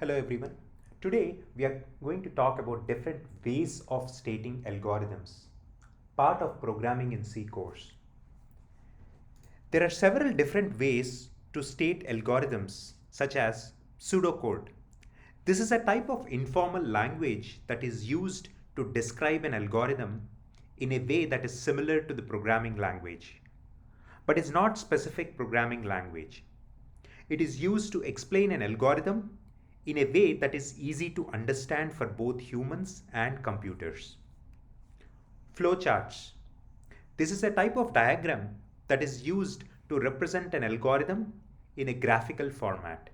Hello everyone. Today we are going to talk about different ways of stating algorithms, part of programming in C course. There are several different ways to state algorithms such as pseudocode. This is a type of informal language that is used to describe an algorithm in a way that is similar to the programming language, but is not specific programming language. It is used to explain an algorithm in a way that is easy to understand for both humans and computers. Flowcharts. This is a type of diagram that is used to represent an algorithm in a graphical format.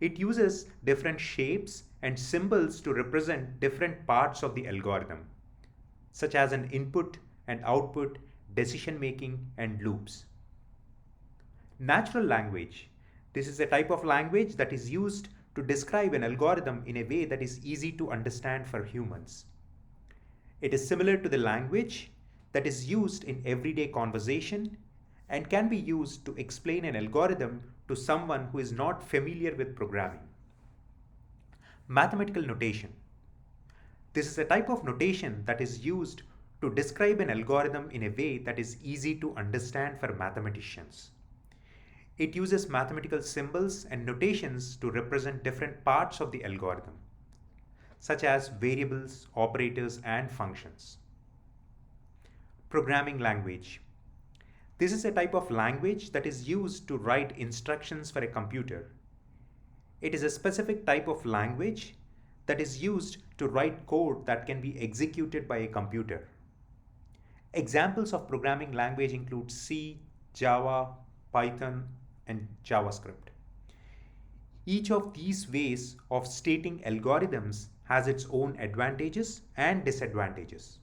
It uses different shapes and symbols to represent different parts of the algorithm, such as an input and output, decision making, and loops. Natural language. This is a type of language that is used to describe an algorithm in a way that is easy to understand for humans. It is similar to the language that is used in everyday conversation and can be used to explain an algorithm to someone who is not familiar with programming. Mathematical notation. This is a type of notation that is used to describe an algorithm in a way that is easy to understand for mathematicians. It uses mathematical symbols and notations to represent different parts of the algorithm, such as variables, operators, and functions. Programming language. This is a type of language that is used to write instructions for a computer. It is a specific type of language that is used to write code that can be executed by a computer. Examples of programming language include C, Java, Python, and JavaScript. Each of these ways of stating algorithms has its own advantages and disadvantages.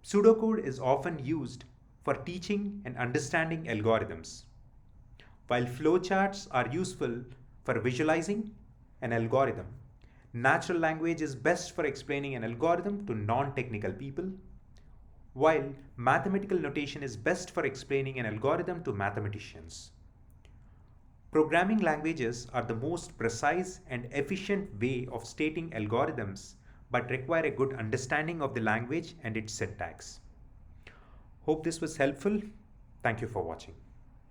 Pseudocode is often used for teaching and understanding algorithms, while flowcharts are useful for visualizing an algorithm. Natural language is best for explaining an algorithm to non-technical people, while mathematical notation is best for explaining an algorithm to mathematicians. Programming languages are the most precise and efficient way of stating algorithms, but require a good understanding of the language and its syntax. Hope this was helpful. Thank you for watching.